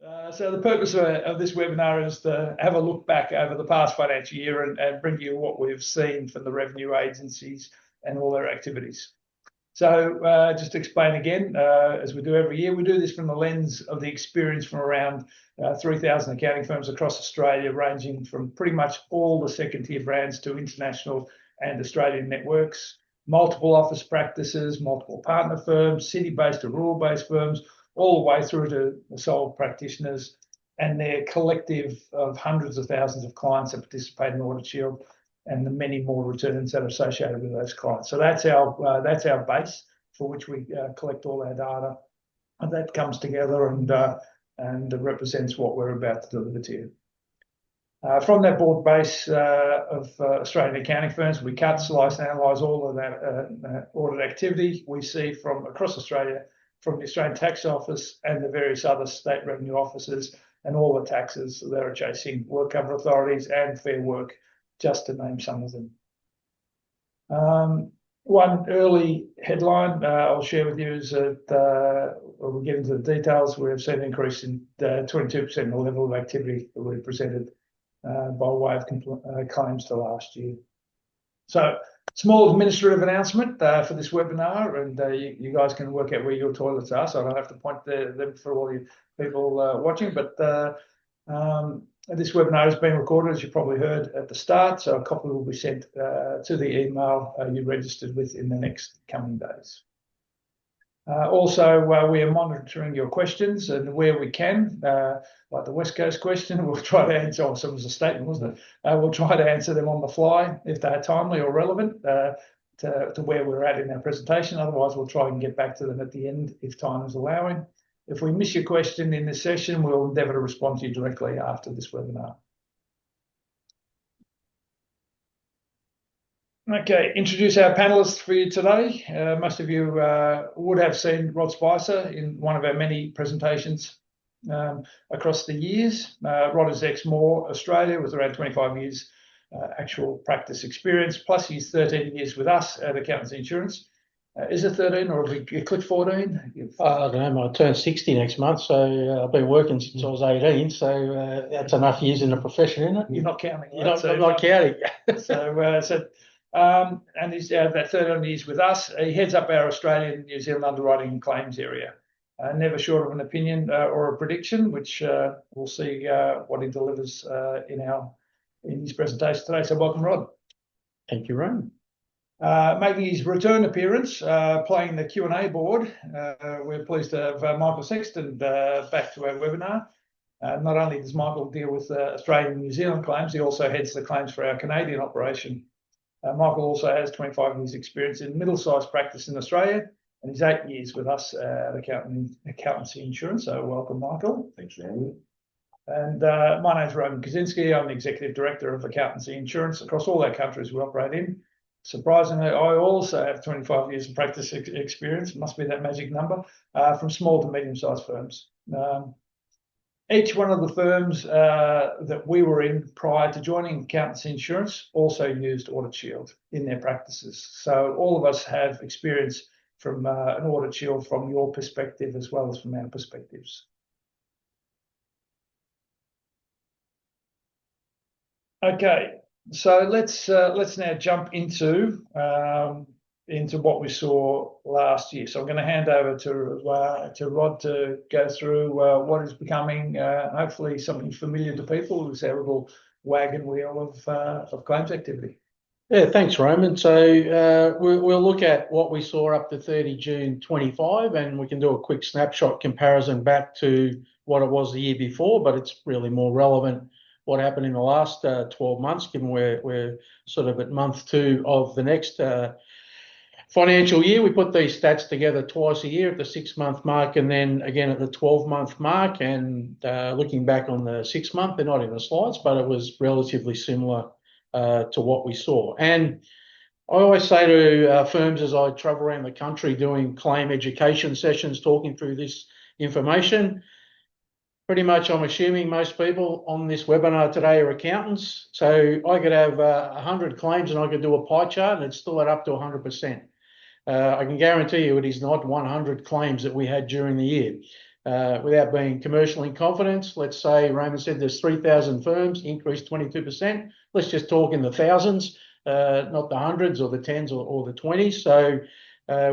So the purpose of this webinar is to have a look back over the past financial year and bring you what we've seen from the revenue agencies and all their activities. So just to explain again, as we do every year, we do this from the lens of the experience from around 3,000 accounting firms across Australia, ranging from pretty much all the second-tier brands to international and Australian networks, multiple office practices, multiple partner firms, city-based or rural-based firms, all the way through to the sole practitioners and their collective of hundreds of thousands of clients that participate in Audit Shield and the many more returns that are associated with those clients. So that's our base for which we collect all our data, and that comes together and represents what we're about to deliver to you. From that broad base of Australian accounting firms, we cut, slice, and analyse all of that audit activity we see from across Australia, from the Australian Taxation Office and the various other state revenue offices and all the taxes that are chasing work-cover authorities and Fair Work, just to name some of them. One early headline I'll share with you is that when we get into the details, we have seen an increase in 22% in the level of activity that we presented by way of claims to last year. So, small administrative announcement for this webinar, and you guys can work out where your toilets are, so I don't have to point them for all you people watching. But this webinar has been recorded, as you probably heard at the start, so a copy will be sent to the email you registered with in the next coming days. Also, we are monitoring your questions, and where we can, like the West Coast question, we'll try to answer. Oh, so it was a statement, wasn't it? We'll try to answer them on the fly if they are timely or relevant to where we're at in our presentation. Otherwise, we'll try and get back to them at the end if time is allowing. If we miss your question in this session, we'll endeavour to respond to you directly after this webinar. Okay, introduce our panellists for you today. Most of you would have seen Rod Spicer in one of our many presentations across the years. Rod is ex-Moore Australia with around 25 years actual practice experience, plus he's 13 years with us at Accountancy Insurance. Is it 13 or have you clicked 14? I don't know, I turn 60 next month, so I've been working since I was 18, so that's enough years in the profession, isn't it? You're not counting, right? I'm not counting. And he's about 13 years with us. He heads up our Australian New Zealand underwriting and claims area. Never short of an opinion or a prediction, which we'll see what he delivers in his presentation today. So welcome, Rod. Thank you, Ron. Making his return appearance, playing the Q&A board, we're pleased to have Michael Sexton back to our webinar. Not only does Michael deal with Australian and New Zealand claims, he also heads the claims for our Canadian operation. Michael also has 25 years experience in middle-sized practice in Australia, and he's 8 years with us at Accountancy Insurance. So welcome, Michael. Thanks for having me. And my name's Kaczynski. I'm the Executive Director of Accountancy Insurance across all our countries we operate in. Surprisingly, I also have 25 years of practice experience, must be that magic number, from small to medium-sized firms. Each one of the firms that we were in prior to joining Accountancy Insurance also used Audit Shield in their practices. So all of us have experience from an Audit Shield from your perspective as well as from our perspectives. Okay, so let's now jump into what we saw last year. So I'm going to hand over to Rod to go through what is becoming hopefully something familiar to people. It's our little wagon wheel of claims activity. Yeah, thanks, Roman. So we'll look at what we saw up to 30 June 25, and we can do a quick snapshot comparison back to what it was the year before, but it's really more relevant what happened in the last 12 months, given we're sort of at month 2 of the next financial year. We put these stats together twice a year at the 6-month mark and then again at the 12-month mark. And looking back on the 6-month, they're not in the slides, but it was relatively similar to what we saw. And I always say to firms as I travel around the country doing claim education sessions, talking through this information, pretty much I'm assuming most people on this webinar today are accountants. So I could have 100 claims and I could do a pie chart and it'd still add up to 100%. I can guarantee you it is not 100 claims that we had during the year. Without being commercial in confidence, let's say Raymond said there's 3,000 firms, increased 22%. Let's just talk in the thousands, not the hundreds or the tens or the 20s. So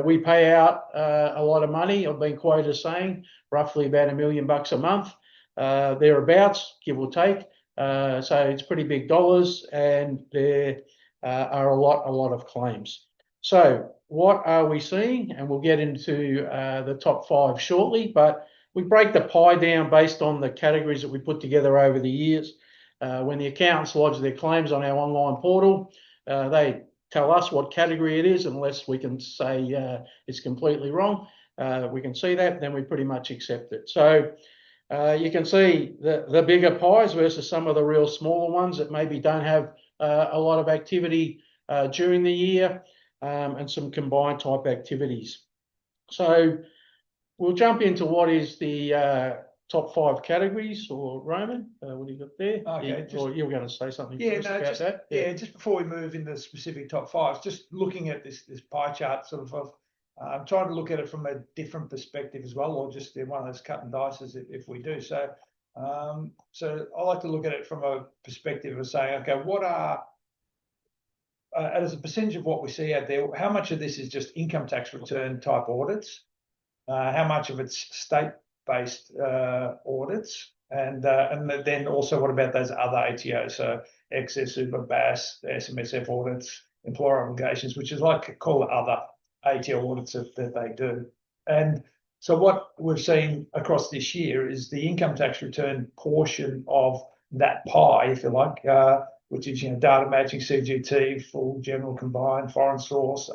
we pay out a lot of money. I've been quoted as saying roughly about $1 million a month, thereabouts, give or take. So it's pretty big dollars, and there are a lot of claims. So what are we seeing? And we'll get into the top 5 shortly, but we break the pie down based on the categories that we put together over the years. When the accountants lodge their claims on our online portal, they tell us what category it is, unless we can say it's completely wrong. We can see that, then we pretty much accept it. So you can see the bigger pies versus some of the real smaller ones that maybe don't have a lot of activity during the year, and some combined type activities. So we'll jump into what is the top 5 categories, or Roman, what do you got there? Okay, or you were going to say something about that? Yeah, just before we move into the specific top 5s, just looking at this pie chart, sort of I'm trying to look at it from a different perspective as well, or just one of those cut and dices if we do. So so I like to look at it from a perspective of saying, okay, what are as a percentage of what we see out there, how much of this is just income tax return type audits? How much of it's state-based audits? And then also, what about those other ATOs? So excess, super, BAS, SMSF audits, employer obligations, which is like call it other ATO audits that they do. And so what we've seen across this year is the income tax return portion of that pie, if you like, which is data matching, CGT, full general combined, foreign source,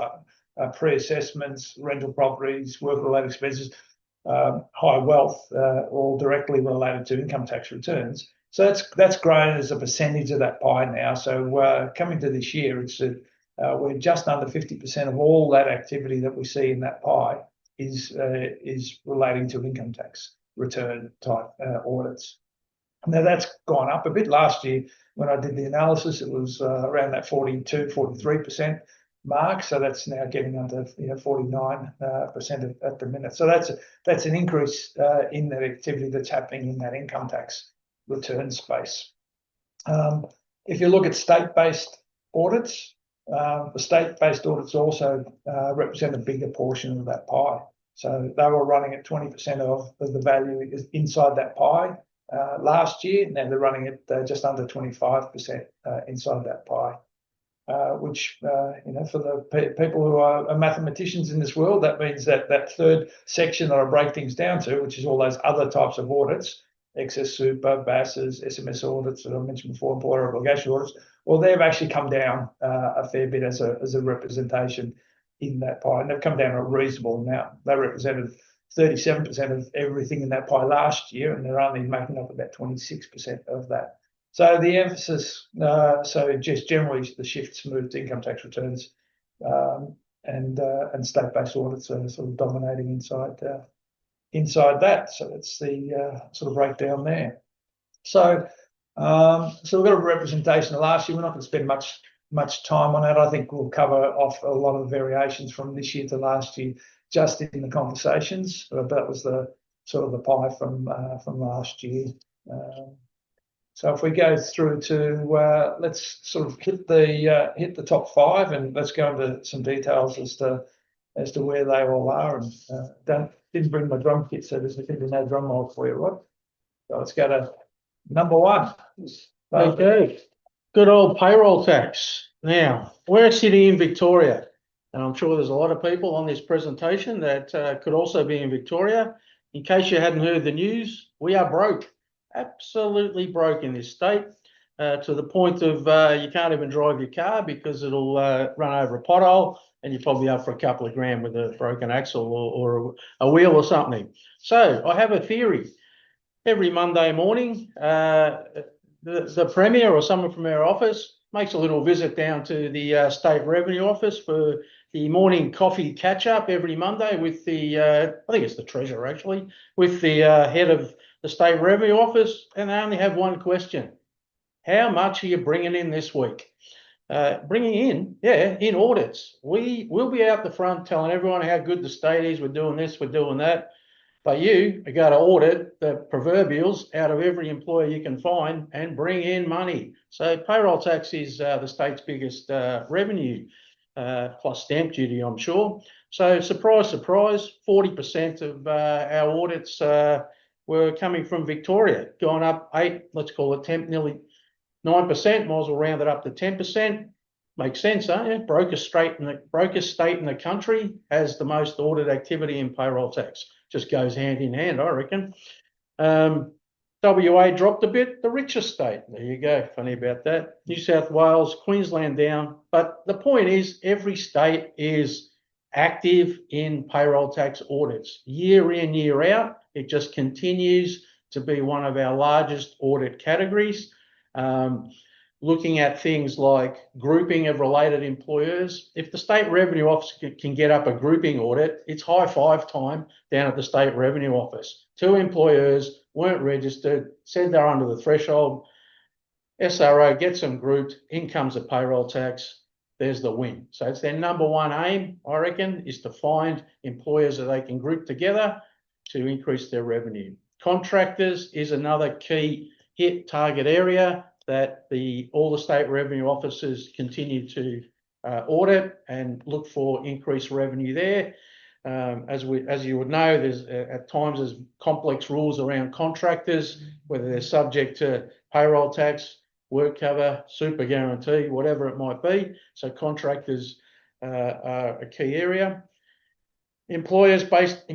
pre-assessments, rental properties, work-related expenses, high wealth, all directly related to income tax returns. So that's grown as a percentage of that pie now. So coming to this year, it's we're just under 50% of all that activity that we see in that pie is relating to income tax return type audits. Now that's gone up a bit. Last year, when I did the analysis, it was around that 42, 43% mark. So that's now getting under 49% at the minute. So that's an increase in that activity that's happening in that income tax return space. If you look at state-based audits, the state-based audits also represent a bigger portion of that pie. So they were running at 20% of the value inside that pie last year. Now they're running at just under 25% inside that pie, which, for the people who are mathematicians in this world, that means that third section that I break things down to, which is all those other types of audits, excess super, BASs, SMS audits that I mentioned before, employer obligation audits, well, they've actually come down a fair bit as a representation in that pie, and they've come down a reasonable amount. They represented 37% of everything in that pie last year, and they're only making up about 26% of that. So the emphasis, so just generally the shifts moved to income tax returns, and state-based audits are sort of dominating inside that. So that's the sort of breakdown there. So we've got a representation of last year. We're not going to spend much time on that. I think we'll cover off a lot of variations from this year to last year just in the conversations. But that was the sort of the pie from last year. So if we go through to let's sort of hit the top 5, and let's go into some details as to where they all are. And didn't bring my drum kit, so there's going to be no drum roll for you, right? So let's go to number 1. Okay, good old payroll tax. Now we're sitting in Victoria, and I'm sure there's a lot of people on this presentation that could also be in Victoria. In case you hadn't heard the news, we are broke. Absolutely broke in this state, to the point of you can't even drive your car because it'll run over a pothole, and you're probably up for a couple of grand with a broken axle or a wheel or something. So I have a theory. Every Monday morning, the Premier or someone from our office makes a little visit down to the State Revenue Office for the morning coffee catch-up every Monday with the, I think it's the Treasurer actually, with the head of the State Revenue Office, and they only have one question. How much are you bringing in this week? Bringing in audits. We will be out the front telling everyone how good the state is. We're doing this, we're doing that. But you are going to audit the proverbials out of every employer you can find and bring in money. So payroll tax is the state's biggest revenue, plus stamp duty, I'm sure. So surprise, surprise, 40% of our audits were coming from Victoria, gone up 8, let's call it 10, nearly 9%, might as well round it up to 10%. Makes sense, don't it? Brokest state in the country has the most audit activity in payroll tax. Just goes hand in hand, I reckon. WA dropped a bit, the richest state. There you go, funny about that. New South Wales, Queensland down. But the point is, every state is active in payroll tax audits. Year in, year out, it just continues to be one of our largest audit categories. Looking at things like grouping of related employers. If the State Revenue Office can get up a grouping audit, it's high five time down at the State Revenue Office. 2 employers weren't registered, said they're under the threshold. SRO gets them grouped, in comes the payroll tax, there's the win. So it's their number one aim, I reckon, is to find employers that they can group together to increase their revenue. Contractors is another key hit target area that all the state revenue officers continue to audit and look for increased revenue there. As you would know, there's at times there's complex rules around contractors, whether they're subject to payroll tax, work cover, super guarantee, whatever it might be. So contractors are a key area. Employees based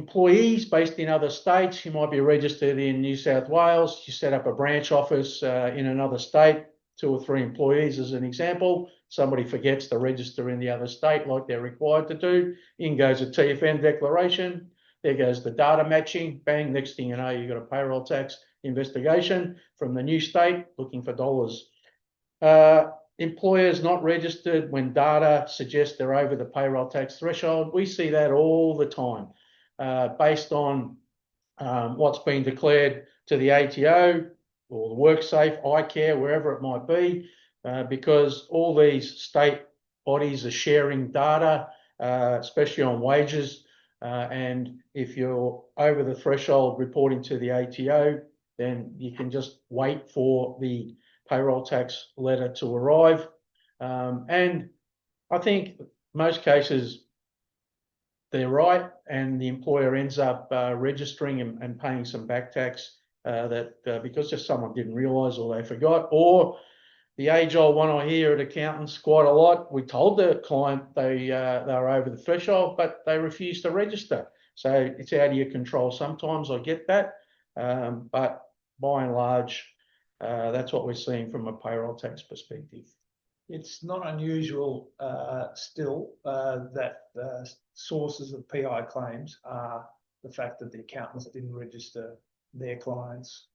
in other states. You might be registered in New South Wales. You set up a branch office in another state, 2 or 3 employees as an example. Somebody forgets to register in the other state like they're required to do. In goes a TFN declaration. There goes the data matching. Bang, next thing you know, you've got a payroll tax investigation from the new state looking for dollars. Employers not registered when data suggests they're over the payroll tax threshold. We see that all the time based on what's been declared to the ATO or the WorkSafe, iCare, wherever it might be, because all these state bodies are sharing data, especially on wages. And if you're over the threshold reporting to the ATO, then you can just wait for the payroll tax letter to arrive. And I think most cases they're right, and the employer ends up registering and paying some back tax because just someone didn't realise or they forgot, or the age-old one I hear at accountants quite a lot. We told the client they were over the threshold, but they refused to register. So it's out of your control. Sometimes I get that, but by and large, that's what we're seeing from a payroll tax perspective. It's not unusual still that sources of PI claims are the fact that the accountants didn't register their clients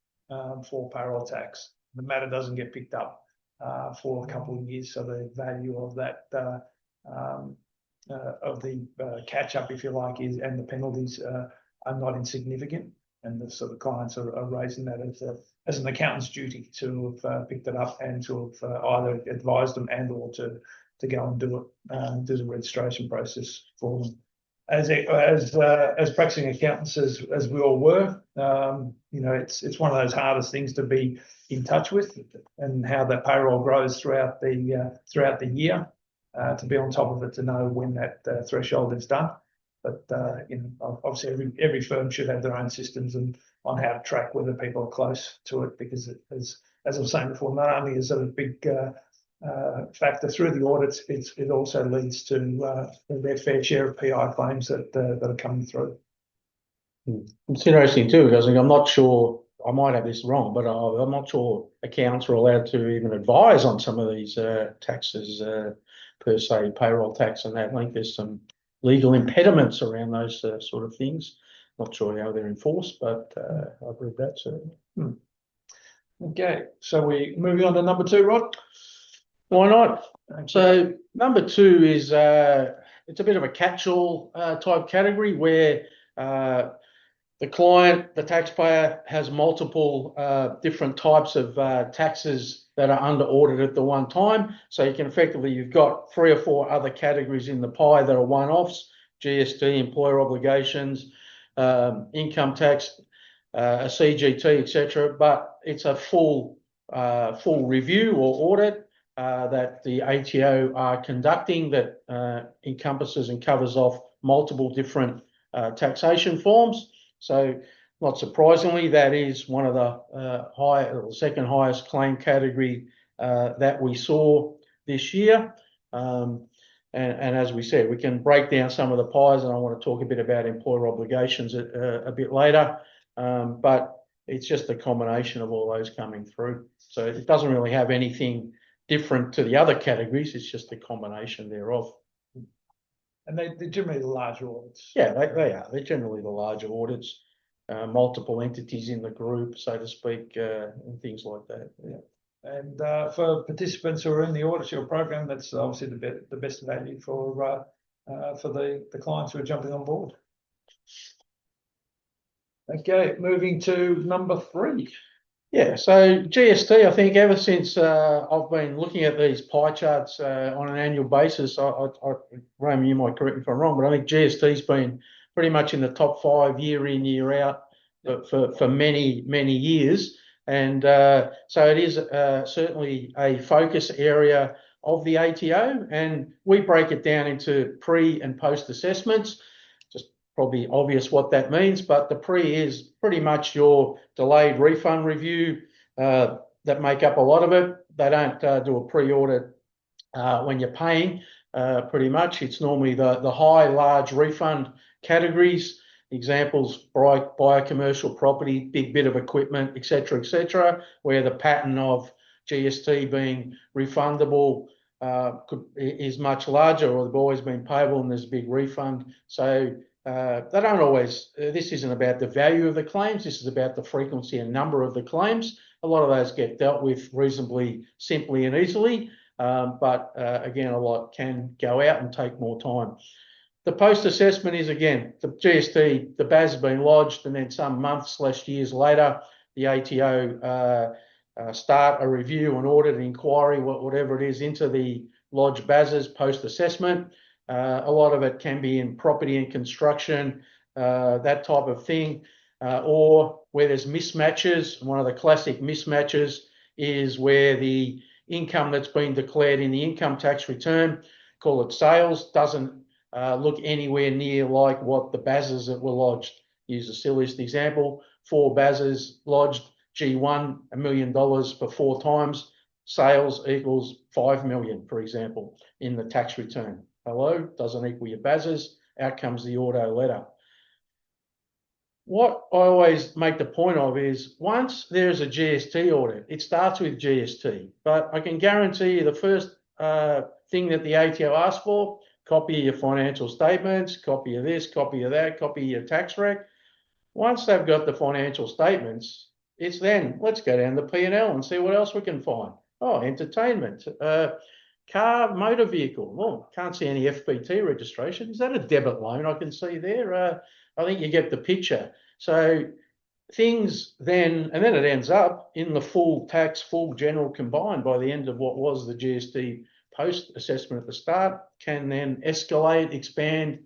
for payroll tax. The matter doesn't get picked up for a couple of years, so the value of that of the catch up, if you like, and the penalties are not insignificant. And the sort of clients are raising that as an accountant's duty to have picked it up and to have either advised them and or to go and do the registration process for them. As practicing accountants, as we all were, it's one of those hardest things to be in touch with, and how that payroll grows throughout the year, to be on top of it, to know when that threshold is done. But obviously, every firm should have their own systems and on how to track whether people are close to it, because as I was saying before, not only is it a big factor through the audits, it also leads to their fair share of PI claims that are coming through. It's interesting too, because I'm not sure, I might have this wrong, but I'm not sure accountants are allowed to even advise on some of these taxes per se, payroll tax and that. I think there's some legal impediments around those sort of things. Not sure how they're enforced, but I've read that certainly. Okay, so we're moving on to number 2, Rod. Why not? Okay. So number 2 is it's a bit of a catch-all type category where the client, the taxpayer, has multiple different types of taxes that are under audit at the one time. So you can effectively, you've got 3 or 4 other categories in the pie that are one-offs: GST, employer obligations, income tax, a CGT, etc. But it's a full review or audit that the ATO are conducting that encompasses and covers off multiple different taxation forms. So not surprisingly, that is one of the second highest claim category that we saw this year. And as we said, we can break down some of the pies, and I want to talk a bit about employer obligations a bit later. But it's just a combination of all those coming through. So it doesn't really have anything different to the other categories. It's just a combination thereof. And they're generally the larger audits. Yeah, they are. They're generally the larger audits, multiple entities in the group, so to speak, and things like that. Yeah. And for participants who are in the Audit Shield program, that's obviously the best value for the clients who are jumping on board. Okay, moving to number 3. Yeah, so GST, I think ever since I've been looking at these pie charts on an annual basis, Roman, you might correct me if I'm wrong, but I think GST's been pretty much in the top 5 year in, year out for many, many years. And so it is certainly a focus area of the ATO, and we break it down into pre and post assessments. Just probably obvious what that means, but the pre is pretty much your delayed refund review that make up a lot of it. They don't do a pre-audit when you're paying, pretty much. It's normally the high, large refund categories. Examples, buy a commercial property, big bit of equipment, etc., where the pattern of GST being refundable is much larger, or they've always been payable and there's a big refund. So they don't always, this isn't about the value of the claims, this is about the frequency and number of the claims. A lot of those get dealt with reasonably simply and easily, but again, a lot can go out and take more time. The post-assessment is, again, the GST, the BAS has been lodged, and then some months/years later, the ATO start a review, an audit, an inquiry, whatever it is, into the lodged BASs post-assessment. A lot of it can be in property and construction, that type of thing, or where there's mismatches. One of the classic mismatches is where the income that's been declared in the income tax return, call it sales, doesn't look anywhere near like what the BASs that were lodged. Use the silliest example, 4 BASs lodged, G1, $1 million for 4 times, sales equals 5 million, for example, in the tax return. Hello, doesn't equal your BASs, out comes the auto letter. What I always make the point of is once there's a GST audit, it starts with GST, but I can guarantee you the first thing that the ATO asks for, copy of your financial statements, copy of this, copy of that, copy of your tax rec. Once they've got the financial statements, it's then, let's go down the P&L and see what else we can find. Oh, entertainment, car, motor vehicle. Well, can't see any FBT registration. Is that a debit loan I can see there? I think you get the picture. So things then, and then it ends up in the full tax, full general combined by the end of what was the GST post-assessment at the start, can then escalate, expand,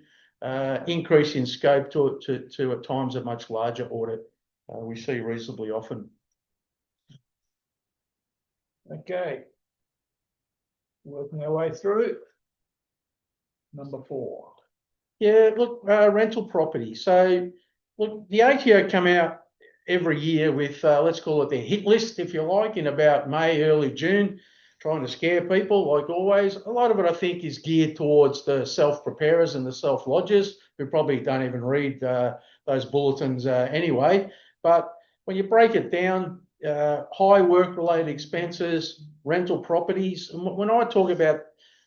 increase in scope to at times a much larger audit we see reasonably often. Okay. Working our way through. Number 4. Yeah, look, rental property. So, look, the ATO come out every year with, let's call it their hit list, if you like, in about May, early June, trying to scare people, like always. A lot of it, I think, is geared towards the self-preparers and the self-lodgers, who probably don't even read those bulletins anyway. But when you break it down, high work-related expenses, rental properties, and when I talk about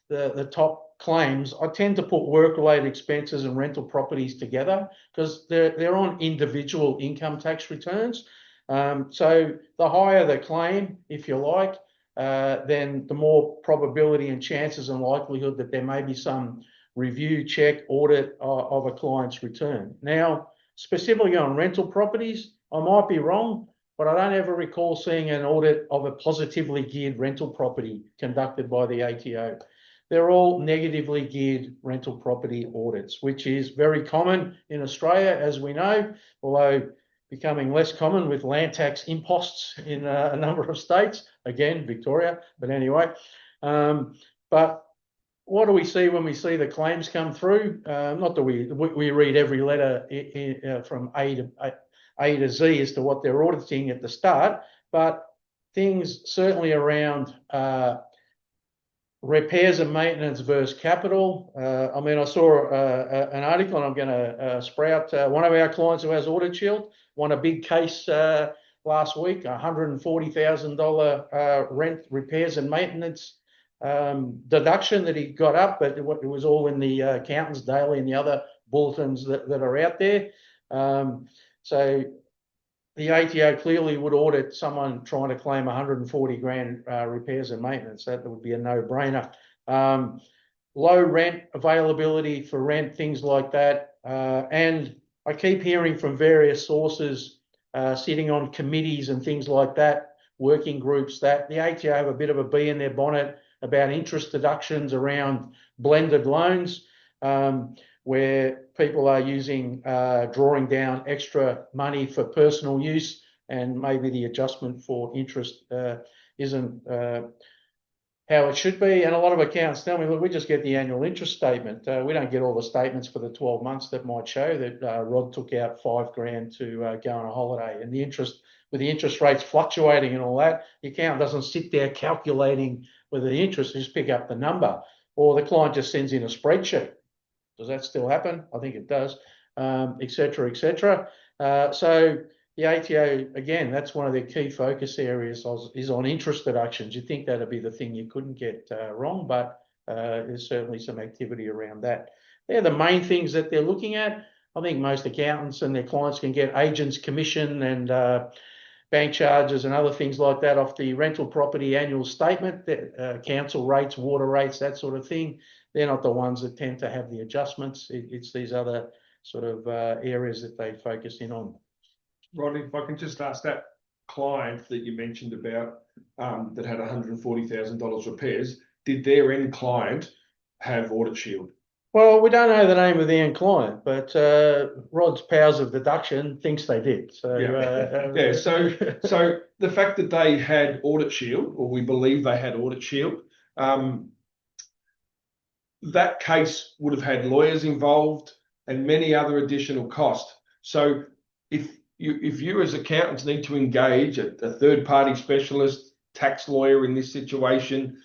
the top claims, I tend to put work-related expenses and rental properties together because they're on individual income tax returns. So the higher the claim, if you like, then the more probability and chances and likelihood that there may be some review, check, audit of a client's return. Now, specifically on rental properties, I might be wrong, but I don't ever recall seeing an audit of a positively geared rental property conducted by the ATO. they're all negatively geared rental property audits, which is very common in Australia, as we know, although becoming less common with land tax imposts in a number of states, again, Victoria, but anyway. But what do we see when we see the claims come through? Not that we read every letter from A to Z as to what they're auditing at the start, but things certainly around repairs and maintenance versus capital. I mean, I saw an article, and I'm going to sprout one of our clients who has Audit Shield won a big case last week, $140,000 rent, repairs and maintenance deduction that he got up, but it was all in the Accountants Daily and the other bulletins that are out there. So the ATO clearly would audit someone trying to claim 140 grand repairs and maintenance. That would be a no-brainer. Low rent availability for rent, things like that. And I keep hearing from various sources sitting on committees and things like that, working groups, that the ATO have a bit of a bee in their bonnet about interest deductions around blended loans, where people are using, drawing down extra money for personal use, and maybe the adjustment for interest isn't how it should be. And a lot of accountants tell me, look, we just get the annual interest statement. We don't get all the statements for the 12 months that might show that Rod took out $5 grand to go on a holiday. And the interest, with the interest rates fluctuating and all that, the accountant doesn't sit there calculating whether the interest, just pick up the number, or the client just sends in a spreadsheet. Does that still happen? I think it does, et cetera, et cetera. So the ATO, again, that's one of their key focus areas is on interest deductions. You'd think that'd be the thing you couldn't get wrong, but there's certainly some activity around that. They're the main things that they're looking at. I think most accountants and their clients can get agents' commission and bank charges and other things like that off the rental property annual statement, council rates, water rates, that sort of thing. They're not the ones that tend to have the adjustments. It's these other sort of areas that they focus in on. Rodney, if I can just ask, that client that you mentioned about that had $140,000 repairs, did their end client have Audit Shield? Well, we don't know the name of the end client, but Rod's powers of deduction thinks they did. So yeah, so the fact that they had Audit Shield, or we believe they had Audit Shield, that case would have had lawyers involved and many other additional costs. So if you as accountants need to engage a third-party specialist, tax lawyer in this situation,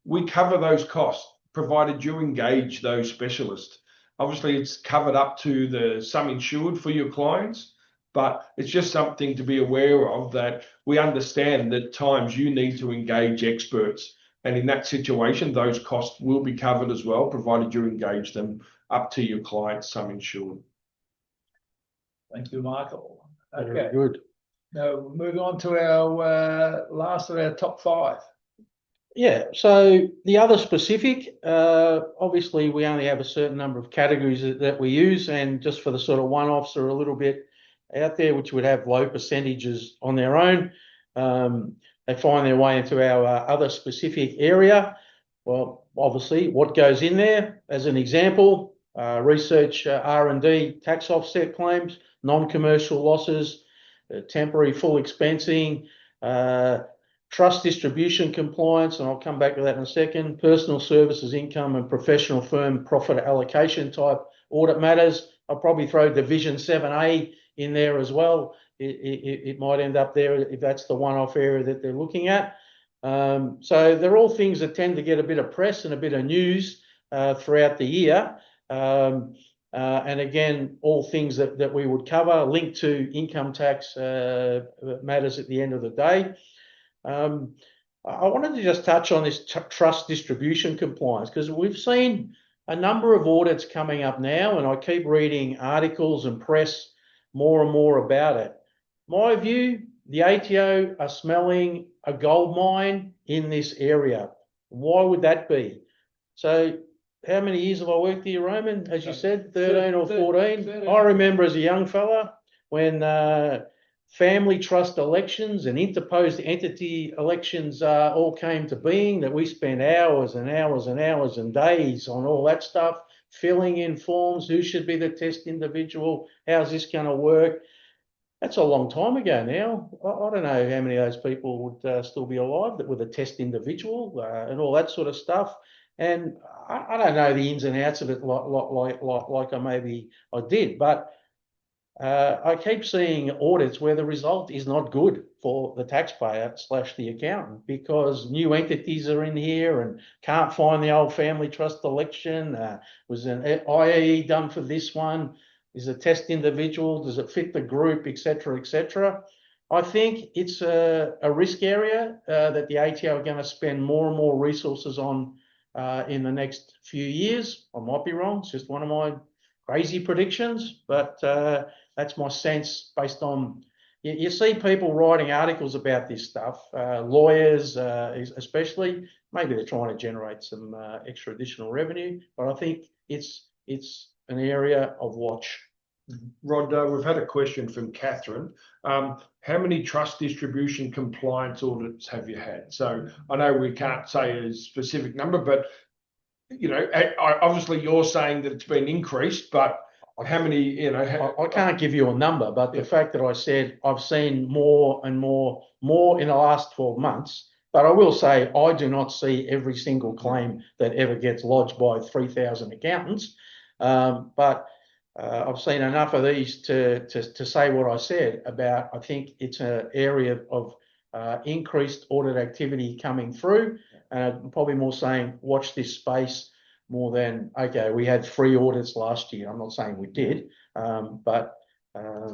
we cover those costs, provided you engage those specialists. Obviously, it's covered up to the sum insured for your clients, but it's just something to be aware of, that we understand that at times you need to engage experts. And in that situation, those costs will be covered as well, provided you engage them up to your client's sum insured. Thank you, Michael. Okay. Very good. Now, moving on to our last of our top 5. Yeah, so the other specific, obviously we only have a certain number of categories that we use, and just for the sort of one-offs are a little bit out there, which would have low percentages on their own. They find their way into our other specific area. Well, obviously, what goes in there, as an example, research, R&D, tax offset claims, non-commercial losses, temporary full expensing, trust distribution compliance, and I'll come back to that in a second, personal services income and professional firm profit allocation type audit matters. I'll probably throw Division 7A in there as well. It might end up there if that's the one-off area that they're looking at. So they're all things that tend to get a bit of press and a bit of news throughout the year. And again, all things that we would cover, linked to income tax matters at the end of the day. I wanted to just touch on this trust distribution compliance, because we've seen a number of audits coming up now, and I keep reading articles and press more and more about it. My view, the ATO are smelling a gold mine in this area. Why would that be? So how many years have I worked here, Roman? As you said, 13 or 14. 13. I remember as a young fella when family trust elections and interposed entity elections all came to being, that we spent hours and hours and hours and days on all that stuff, filling in forms, who should be the test individual, how's this going to work. That's a long time ago now. I don't know how many of those people would still be alive that were the test individual and all that sort of stuff. And I don't know the ins and outs of it like I did, but I keep seeing audits where the result is not good for the taxpayer / the accountant, because new entities are in here and can't find the old family trust election. Was an IAE done for this one? Is a test individual? Does it fit the group, etc., etc.? I think it's a risk area that the ATO are going to spend more and more resources on in the next few years. I might be wrong. It's just one of my crazy predictions, but that's my sense based on, you see people writing articles about this stuff, lawyers especially. Maybe they're trying to generate some extra additional revenue, but I think it's an area of watch. Rod, we've had a question from Catherine. How many trust distribution compliance audits have you had? So I know we can't say a specific number, but obviously you're saying that it's been increased, but how many, I can't give you a number, but the fact that I said I've seen more and more in the last 12 months, but I will say I do not see every single claim that ever gets lodged by 3,000 accountants. But I've seen enough of these to say what I said about, I think it's an area of increased audit activity coming through. And probably more saying, watch this space more than, okay, we had 3 audits last year. I'm not saying we did, but I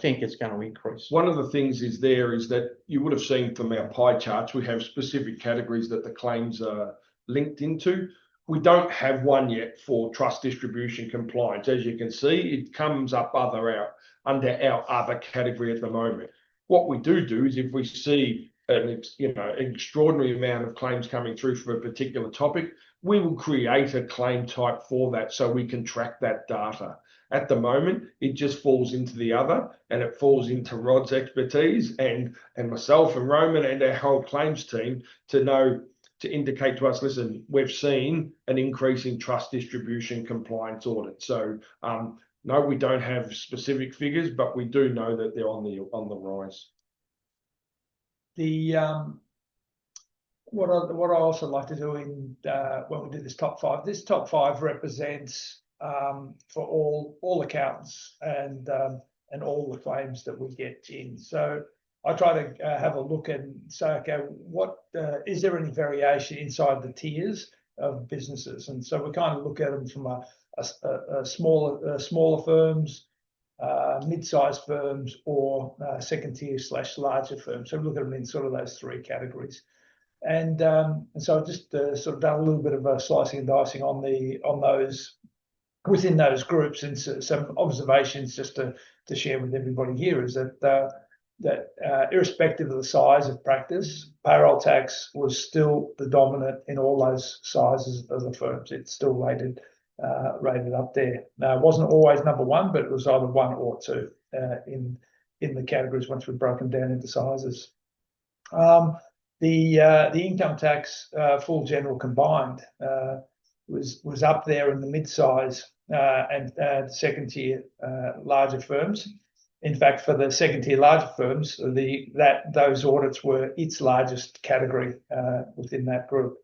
think it's going to increase. One of the things is that you would have seen from our pie charts, we have specific categories that the claims are linked into. We don't have one yet for trust distribution compliance. As you can see, it comes up under our other category at the moment. What we do is if we see an extraordinary amount of claims coming through for a particular topic, we will create a claim type for that so we can track that data. At the moment, it just falls into the other, and it falls into Rod's expertise and myself and Roman and our whole claims team to indicate to us, listen, we've seen an increase in trust distribution compliance audit. So no, we don't have specific figures, but we do know that they're on the rise. What I also like to do when we do this top 5, this top 5 represents for all accountants and all the claims that we get in. So I try to have a look and say, okay, what is there any variation inside the tiers of businesses? And so we kind of look at them from smaller firms, mid-sized firms, or second tier / larger firms. So we look at them in sort of those 3 categories. And so I've just sort of done a little bit of slicing and dicing on those within those groups, and some observations just to share with everybody here is that irrespective of the size of practice, payroll tax was still the dominant in all those sizes of the firms. It's still rated up there. Now, it wasn't always number 1, but it was either 1 or 2 in the categories once we've broken down into sizes. The income tax full general combined was up there in the mid-size and second tier larger firms. In fact, for the second tier larger firms, those audits were its largest category within that group.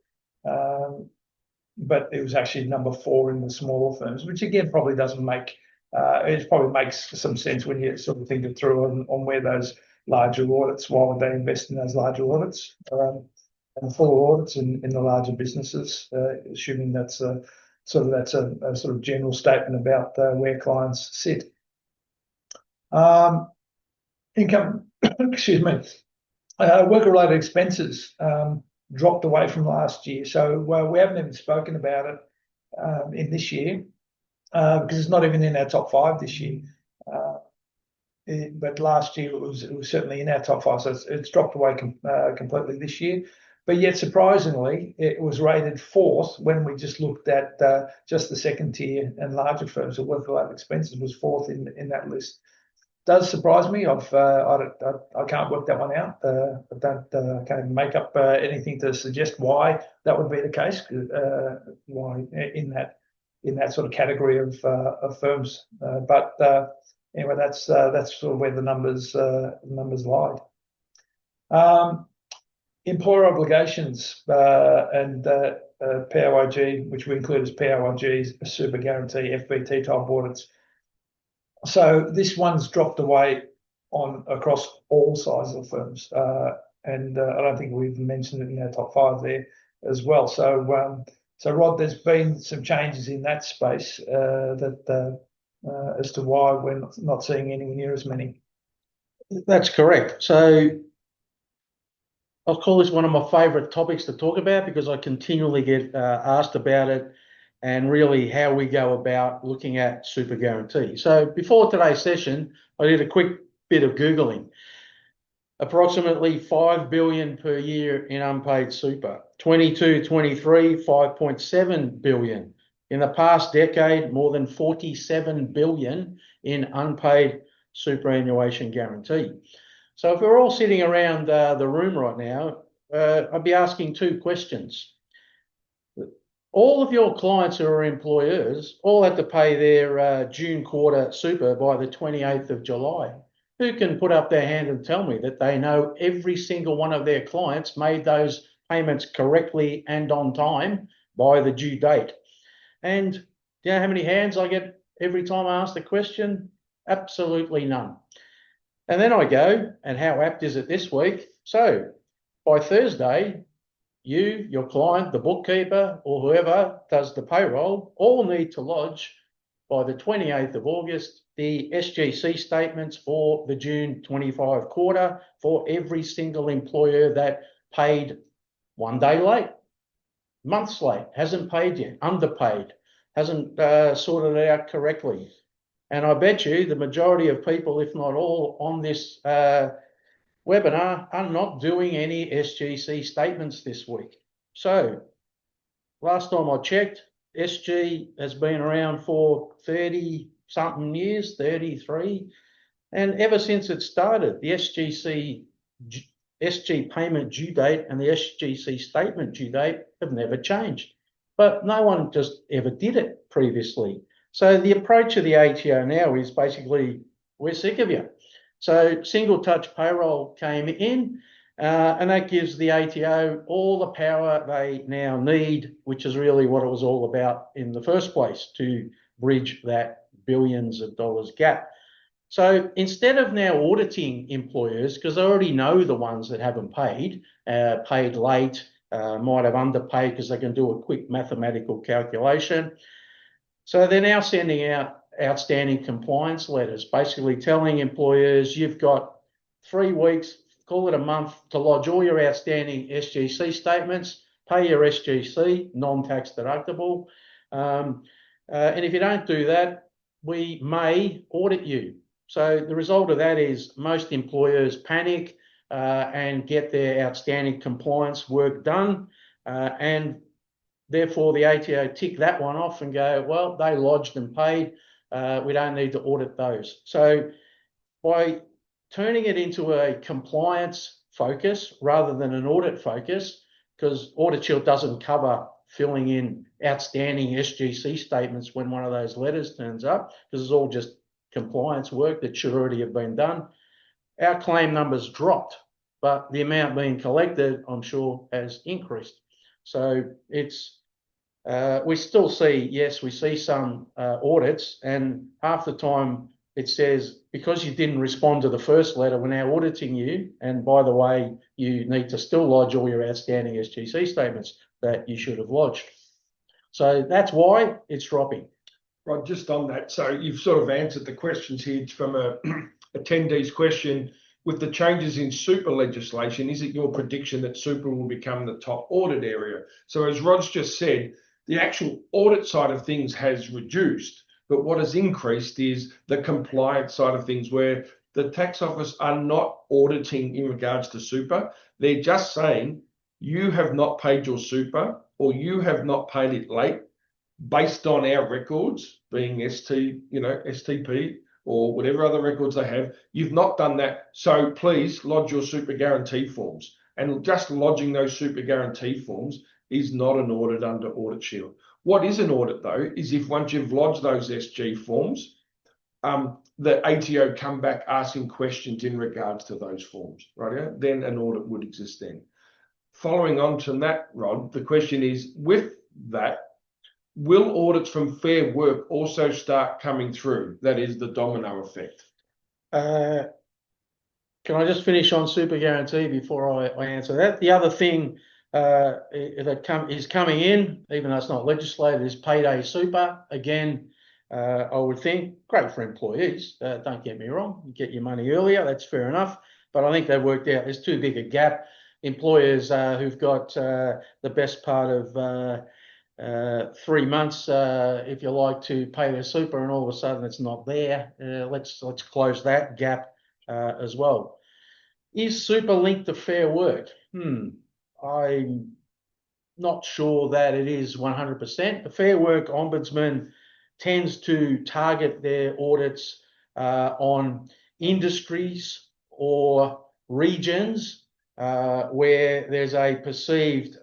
But it was actually number 4 in the smaller firms, which again probably doesn't make it probably makes some sense when you sort of think it through on where those larger audits, why would they invest in those larger audits and fuller audits in the larger businesses, assuming that's a sort of general statement about where clients sit. Income, excuse me, work-related expenses dropped away from last year. So we haven't even spoken about it in this year because it's not even in our top 5 this year. But last year it was certainly in our top 5, so it's dropped away completely this year. But yet, surprisingly, it was rated 4th when we just looked at just the second tier and larger firms. The work-related expenses was 4th in that list. does surprise me. I can't work that one out. I can't make up anything to suggest why that would be the case. Why in that sort of category of firms. But anyway, that's sort of where the numbers lie. Employer obligations and PAYG, which we include as PAYGs, super guarantee, FBT type audits. So this one's dropped away across all sizes of firms, and I don't think we've mentioned it in our top 5 there as well. So Rod, there's been some changes in that space as to why we're not seeing anywhere near as many. That's correct. So I'll call this one of my favourite topics to talk about because I continually get asked about it and really how we go about looking at super guarantee. So before today's session, I did a quick bit of Googling. Approximately 5 billion per year in unpaid super. 22-23, 5.7 billion. In the past decade, more than 47 billion in unpaid superannuation guarantee. So if we're all sitting around the room right now, I'd be asking 2 questions. All of your clients who are employers all had to pay their June quarter super by the 28th of July. Who can put up their hand and tell me that they know every single one of their clients made those payments correctly and on time by the due date? And do you know how many hands I get every time I ask the question? Absolutely none. And then I go, and how apt is it this week? So by Thursday, you, your client, the bookkeeper, or whoever does the payroll all need to lodge by the 28th of August the SGC statements for the June 25 quarter for every single employer that paid 1 day late, months late, hasn't paid yet, underpaid, hasn't sorted it out correctly. And I bet you the majority of people, if not all, on this webinar are not doing any SGC statements this week. So last time I checked, SG has been around for 30-something years, 33. And ever since it started, the SG payment due date and the SGC statement due date have never changed. But no one just ever did it previously. So the approach of the ATO now is basically, we're sick of you. So single touch payroll came in, and that gives the ATO all the power they now need, which is really what it was all about in the first place, to bridge that billions of dollars gap. So instead of now auditing employers, because they already know the ones that haven't paid late, might have underpaid because they can do a quick mathematical calculation. So they're now sending out outstanding compliance letters, basically telling employers you've got 3 weeks, call it a month, to lodge all your outstanding SGC statements, pay your SGC, non-tax deductible. And if you don't do that, we may audit you. So the result of that is most employers panic and get their outstanding compliance work done. And therefore, the ATO tick that one off and go, well, they lodged and paid. We don't need to audit those. So by turning it into a compliance focus rather than an audit focus, because Audit Shield doesn't cover filling in outstanding SGC statements when one of those letters turns up, because it's all just compliance work that should already have been done. Our claim numbers dropped, but the amount being collected, I'm sure, has increased. So it's we still see, yes, we see some audits, and half the time it says, because you didn't respond to the first letter, we're now auditing you. And by the way, you need to still lodge all your outstanding SGC statements that you should have lodged. So that's why it's dropping. Right, just on that. So you've sort of answered the questions here from a attendee's question. With the changes in super legislation, is it your prediction that super will become the top audit area? So as Rod's just said, the actual audit side of things has reduced, but what has increased is the compliance side of things, where the tax office are not auditing in regards to super. They're just saying you have not paid your super, or you have not paid it late based on our records, being STP or whatever other records they have. You've not done that. So please lodge your super guarantee forms. And just lodging those super guarantee forms is not an audit under Audit Shield. What is an audit, though, is if once you've lodged those SG forms, the ATO come back asking questions in regards to those forms, right? Yeah? Then an audit would exist then. Following on from that, Rod, the question is, with that, will audits from Fair Work also start coming through? That is the domino effect. Can I just finish on super guarantee before I answer that? The other thing that is coming in, even though it's not legislated, is payday super. Again, I would think great for employees. Don't get me wrong, you get your money earlier, that's fair enough. But I think they've worked out there's too big a gap. Employers who've got the best part of 3 months, if you like, to pay their super, and all of a sudden it's not there. Let's close that gap as well. Is super linked to Fair Work? I'm not sure that it is 100%. The Fair Work Ombudsman tends to target their audits on industries or regions where there's a perceived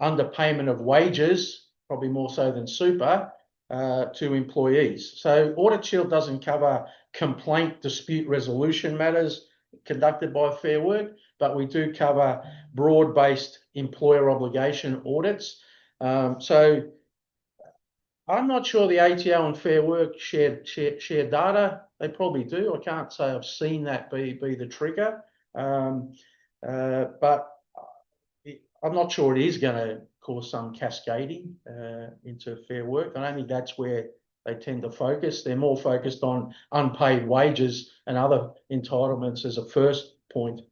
underpayment of wages, probably more so than super, to employees. So Audit Shield doesn't cover complaint dispute resolution matters conducted by Fair Work, but we do cover broad-based employer obligation audits. So I'm not sure the ATO and Fair Work share data. They probably do. I can't say I've seen that be the trigger, but I'm not sure it is going to cause some cascading into Fair Work. I don't think that's where they tend to focus. They're more focused on unpaid wages and other entitlements as a first point,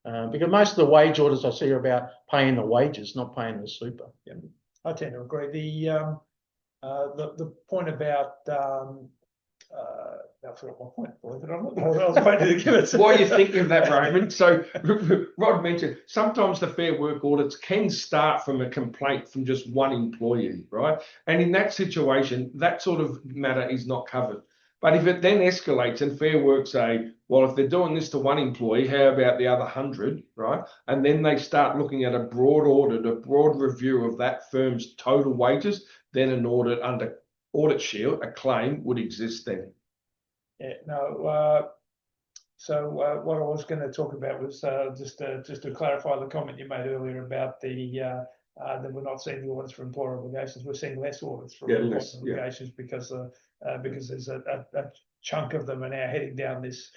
because most of the wage orders I see are about paying the wages, not paying the super. Yeah, I tend to agree. The point about I forgot my point, believe it or not. I was waiting to give it. While you're thinking of that, Raymond, so Rod mentioned sometimes the Fair Work audits can start from a complaint from just one employee, right? And in that situation, that sort of matter is not covered. But if it then escalates and Fair Work say, well, if they're doing this to one employee, how about the other 100, right? And then they start looking at a broad audit, a broad review of that firm's total wages, then an audit under Audit Shield, a claim would exist then. Yeah, no. So what I was going to talk about was just to clarify the comment you made earlier about that we're not seeing the audits for employer obligations. We're seeing less audits for employer obligations because there's a chunk of them are now heading down this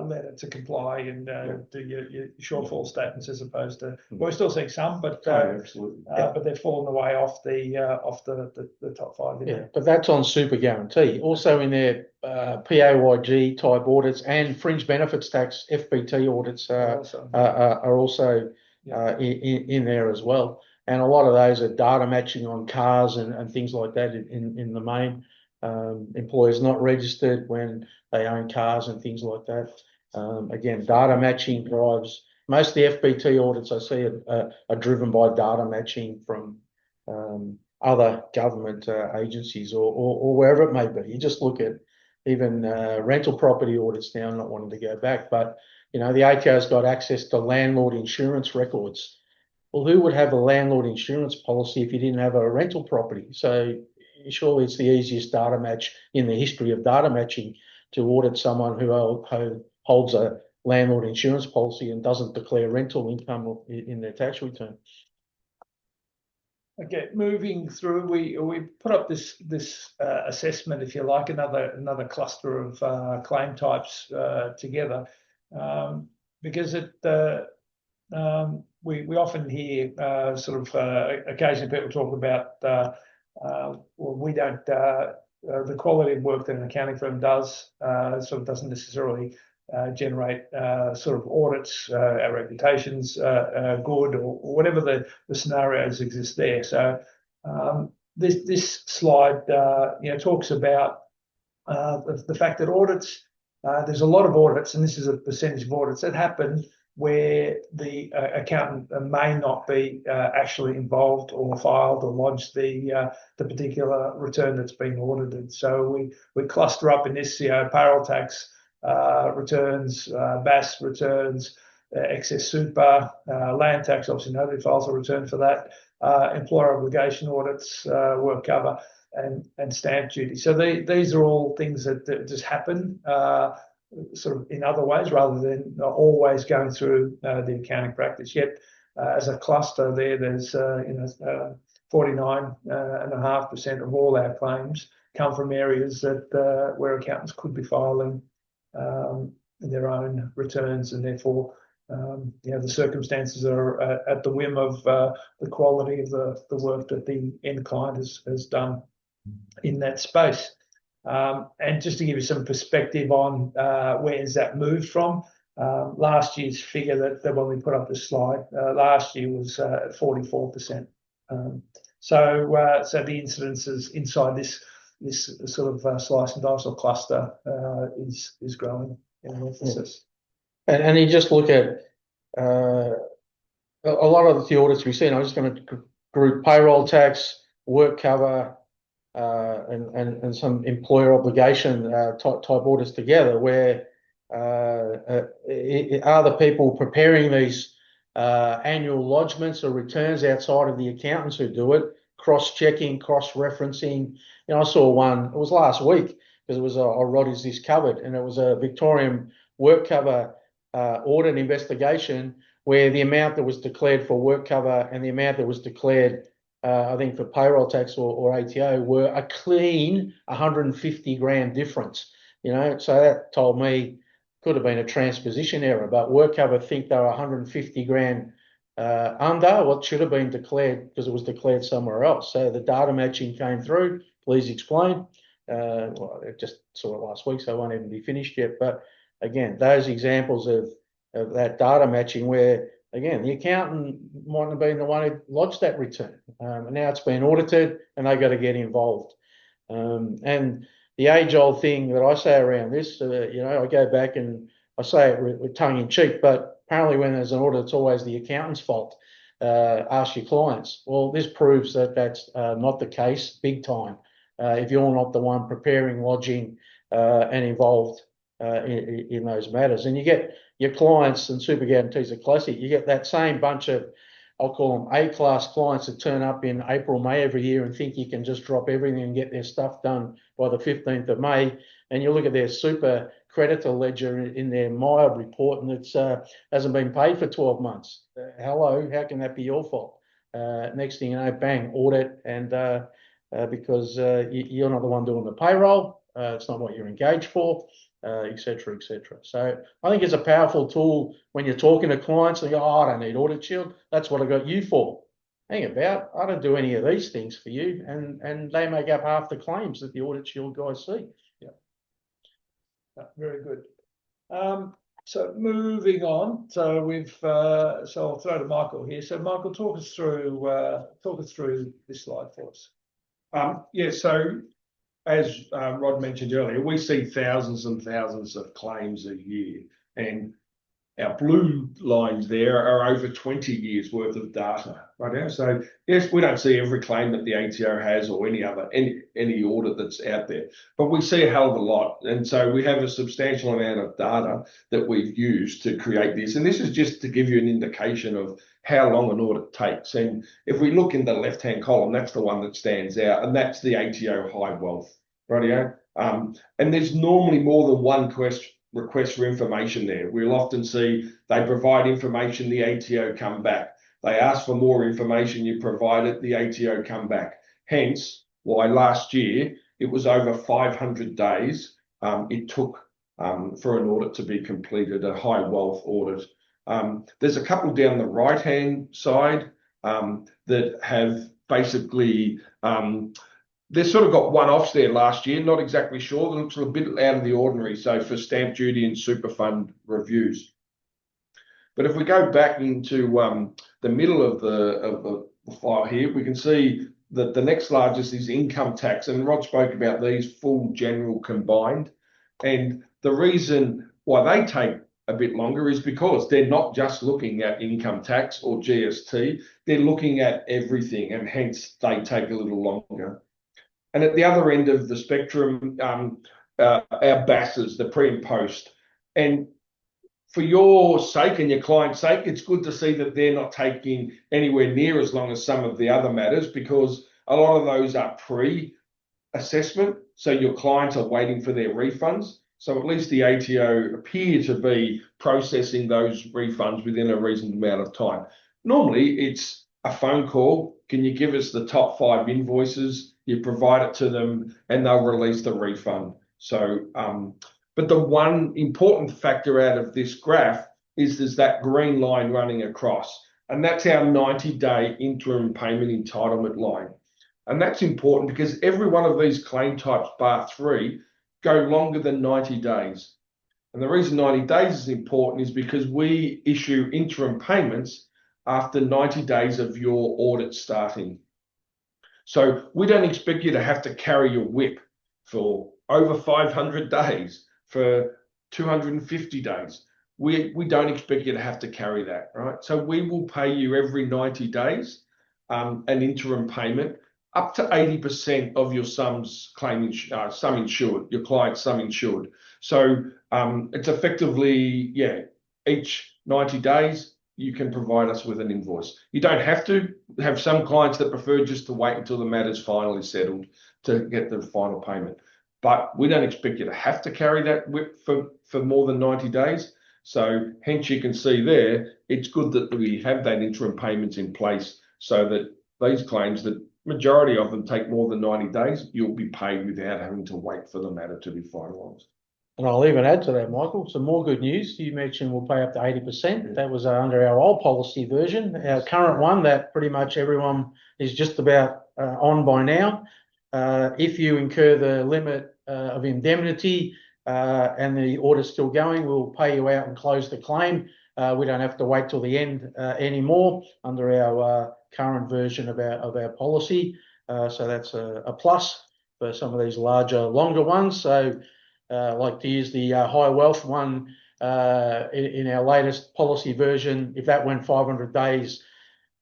letter to comply and do your shortfall statements, as opposed to we're still seeing some, but absolutely, but they're falling away off the top five. But that's on super guarantee. Also in their PAYG type audits and fringe benefits tax FBT audits are also in there as well. And a lot of those are data matching on cars and things like that in the main. Employers not registered when they own cars and things like that. Again, data matching drives most of the FBT audits I see are driven by data matching from other government agencies or wherever it may be. You just look at even rental property audits now, not wanting to go back, but you know the ATO's got access to landlord insurance records. Well, who would have a landlord insurance policy if you didn't have a rental property? So surely it's the easiest data match in the history of data matching to audit someone who holds a landlord insurance policy and doesn't declare rental income in their tax return. Okay, moving through, we put up this assessment, if you like, another cluster of claim types together, because we often hear occasionally people talk about well, we don't the quality of work that an accounting firm does sort of doesn't necessarily generate sort of audits, our reputation's good, or whatever the scenarios exist there. So this slide talks about the fact that audits, there's a lot of audits, and this is a percentage of audits that happen where the accountant may not be actually involved or filed or lodged the particular return that's been audited. So we cluster up in this payroll tax returns, BAS returns, excess super, land tax, obviously nobody files a return for that, employer obligation audits, work cover, and stamp duty. So these are all things that just happen sort of in other ways rather than always going through the accounting practice. Yet as a cluster there's 49.5% of all our claims come from areas that where accountants could be filing their own returns, and therefore the circumstances are at the whim of the quality of the work that the end client has done in that space. And just to give you some perspective on where's that moved from, last year's figure that when we put up this slide, last year was 44%. So the incidences inside this sort of slice and dice or cluster is growing in emphasis. And you just look at a lot of the audits we've seen. I'm just going to group payroll tax, work cover, and some employer obligation type audits together, where are the people preparing these annual lodgements or returns outside of the accountants who do it, cross-checking, cross-referencing. I saw one, it was last week, because it was Rod, is this covered? And it was a Victorian work cover audit investigation where the amount that was declared for work cover and the amount that was declared I think for payroll tax or ATO were a clean 150 grand difference, so that told me could have been a transposition error, but work cover think they were 150 grand under what should have been declared because it was declared somewhere else. So the data matching came through. Please explain. Well, I just saw it last week, so it won't even be finished yet. But again, those examples of that data matching where, again, the accountant might have been the one who lodged that return. And now it's been audited and they've got to get involved. And the age-old thing that I say around this, I go back and I say it with tongue-in-cheek, but apparently when there's an audit, it's always the accountant's fault. Ask your clients. Well, this proves that that's not the case big time. If you're not the one preparing, lodging, and involved in those matters. And you get your clients, and super guarantees are classic, you get that same bunch of, I'll call them A-class clients that turn up in April, May every year and think you can just drop everything and get their stuff done by the 15th of May. And you look at their super creditor ledger in their MIOB report and it hasn't been paid for 12 months. Hello, how can that be your fault? Next thing you know, bang, audit, and because you're not the one doing the payroll, it's not what you're engaged for, et cetera, et cetera. So I think it's a powerful tool when you're talking to clients and you go, oh, I don't need Audit Shield. That's what I got you for. Hang about, I don't do any of these things for you. And they make up half the claims that the Audit Shield guys see. Yeah, very good. So moving on, so I'll throw to Michael here. So Michael, talk us through this slide for us. So as Rod mentioned earlier, we see thousands and thousands of claims a year, and our blue lines there are over 20 years worth of data right now. So yes, we don't see every claim that the ATO has or any audit that's out there, but we see a hell of a lot. And so we have a substantial amount of data that we've used to create this. And this is just to give you an indication of how long an audit takes. And if we look in the left-hand column, that's the one that stands out, and that's the ATO high wealth, rightio? And there's normally more than one request for information there. We'll often see they provide information, the ATO come back. They ask for more information, you provide it, the ATO come back. Hence why last year it was over 500 days it took for an audit to be completed, a high wealth audit. There's a couple down the right-hand side that have basically they've sort of got one-offs there last year, not exactly sure. It looks a bit out of the ordinary, so for stamp duty and super fund reviews. But if we go back into the middle of the file here, we can see that the next largest is income tax, and Rod spoke about these full general combined. And the reason why they take a bit longer is because they're not just looking at income tax or GST, they're looking at everything, and hence they take a little longer. And at the other end of the spectrum, our BASs, the pre and post. And for your sake and your client's sake, it's good to see that they're not taking anywhere near as long as some of the other matters, because a lot of those are pre-assessment. So your clients are waiting for their refunds. So at least the ATO appear to be processing those refunds within a reasonable amount of time. Normally, it's a phone call. Can you give us the top 5 invoices? You provide it to them and they'll release the refund. So, but the one important factor out of this graph is there's that green line running across, and that's our 90-day interim payment entitlement line. And that's important because every one of these claim types, bar 3, go longer than 90 days. And the reason 90 days is important is because we issue interim payments after 90 days of your audit starting. So we don't expect you to have to carry your WIP for over 500 days, for 250 days. We don't expect you to have to carry that, right? So we will pay you every 90 days an interim payment, up to 80% of your sum insured, your client's sum insured. So it's effectively, each 90 days, you can provide us with an invoice. You don't have to. Have some clients that prefer just to wait until the matter's finally settled to get the final payment. But we don't expect you to have to carry that WIP for more than 90 days. So hence you can see there, it's good that we have that interim payments in place so that these claims, the majority of them take more than 90 days, you'll be paid without having to wait for the matter to be finalised. And I'll even add to that, Michael, some more good news. You mentioned we'll pay up to 80%. That was under our old policy version. Our current one, that pretty much everyone is just about on by now. If you incur the limit of indemnity and the audit's still going, we'll pay you out and close the claim. We don't have to wait till the end anymore under our current version of our policy. So that's a plus for some of these larger, longer ones. So like to use the high wealth one in our latest policy version. If that went 500 days,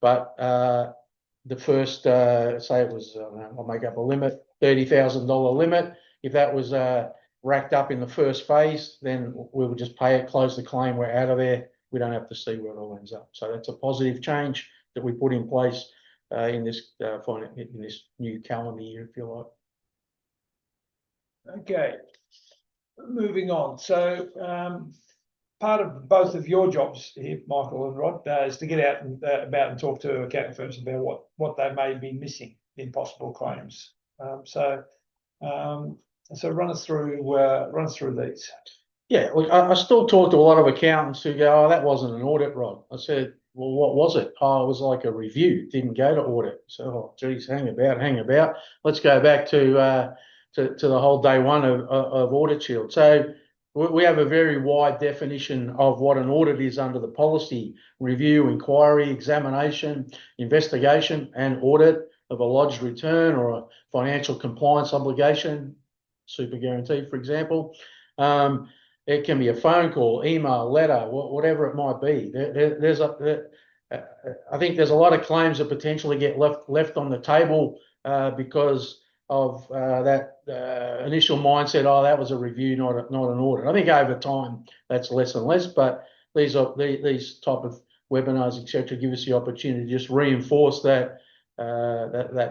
but the first, say it was, I'll make up a limit, $30,000 limit. If that was racked up in the first phase, then we would just pay it, close the claim, we're out of there. We don't have to see where it all ends up. So that's a positive change that we put in place in this new calendar year, if you like. Okay. Moving on. So part of both of your jobs here, Michael and Rod, is to get out and about and talk to accounting firms about what they may be missing in possible claims. So run us through these. Yeah, look, I still talk to a lot of accountants who go, "Oh, that wasn't an audit, Rod." I said, "Well, what was it?" "Oh, it was like a review. It didn't go to audit." So, "Oh, geez, hang about. Let's go back to the whole day one of Audit Shield." So we have a very wide definition of what an audit is under the policy: review, inquiry, examination, investigation, and audit of a lodged return or a financial compliance obligation, super guarantee, for example. It can be a phone call, email, letter, whatever it might be. I think there's a lot of claims that potentially get left on the table because of that initial mindset. "Oh, that was a review, not an audit." I think over time that's less and less, but these type of webinars, etc., give us the opportunity to just reinforce that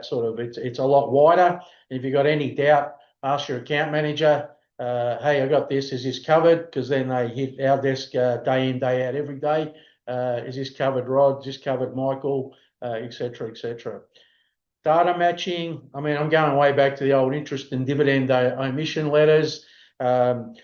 sort of it's a lot wider. And if you've got any doubt, ask your account manager. "Hey, I got this. Is this covered?" Because then they hit our desk day in, day out, every day. "Is this covered, Rod? Is this covered, Michael?" Etc., etc. Data matching. I mean, I'm going way back to the old interest and dividend omission letters. Not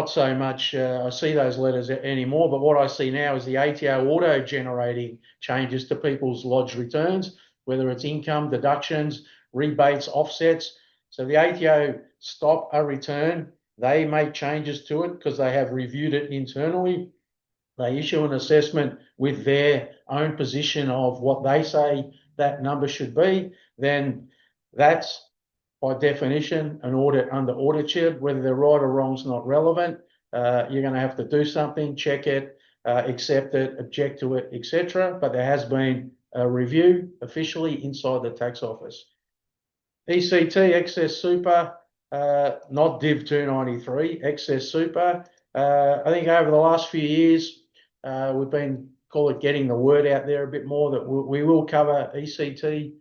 so much I see those letters anymore, but what I see now is the ATO auto-generating changes to people's lodged returns, whether it's income, deductions, rebates, offsets. So the ATO stop a return, they make changes to it because they have reviewed it internally. They issue an assessment with their own position of what they say that number should be. Then that's by definition an audit under Audit Shield. Whether they're right or wrong is not relevant. you're going to have to do something, check it, accept it, object to it, etc. But there has been a review officially inside the tax office. ECT, excess super, not Div 293, excess super. I think over the last few years, we've been, call it, getting the word out there a bit more that we will cover ECT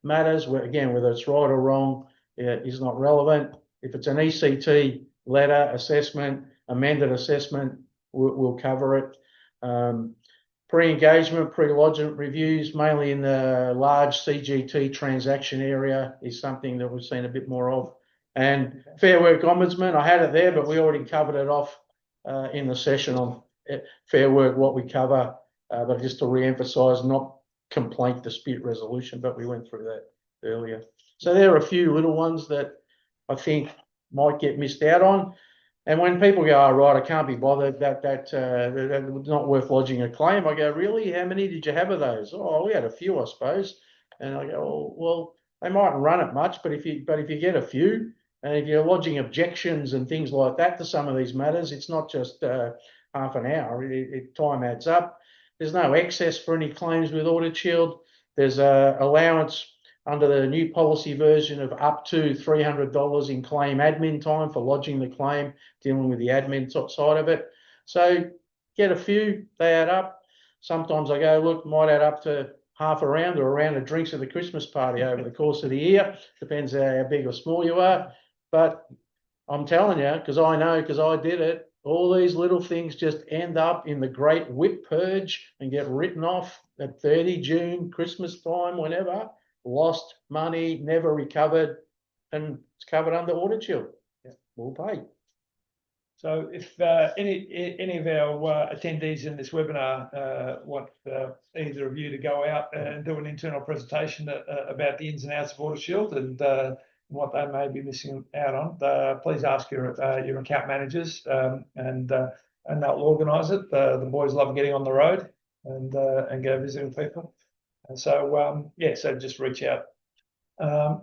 matters. Again, whether it's right or wrong is not relevant. If it's an ECT letter, assessment, amended assessment, we'll cover it. Pre-engagement, pre-lodgement reviews, mainly in the large CGT transaction area, is something that we've seen a bit more of. And Fair Work Ombudsman, I had it there, but we already covered it off in the session on Fair Work, what we cover. But just to re-emphasise, not complaint dispute resolution, but we went through that earlier. So there are a few little ones that I think might get missed out on. And when people go, oh, right, I can't be bothered, that's not worth lodging a claim, I go, really? How many did you have of those? Oh, we had a few, I suppose. And I go, oh, well, they mightn't run it much, but if you get a few, and if you're lodging objections and things like that to some of these matters, it's not just half an hour. Time adds up. There's no excess for any claims with Audit Shield. There's a allowance under the new policy version of up to $300 in claim admin time for lodging the claim, dealing with the admin side of it. So get a few, they add up. Sometimes I go, look, might add up to half a round or a round of drinks at the Christmas party over the course of the year. Depends how big or small you are. But I'm telling you, because I know, because I did it, all these little things just end up in the great whip purge and get written off at 30 June, Christmas time, whenever. Lost money, never recovered, and it's covered under Audit Shield. Yeah, we'll pay. So if any of our attendees in this webinar want either of you to go out and do an internal presentation about the ins and outs of Audit Shield and what they may be missing out on, please ask your account managers and they'll organise it. The boys love getting on the road and go visiting people. And so so just reach out.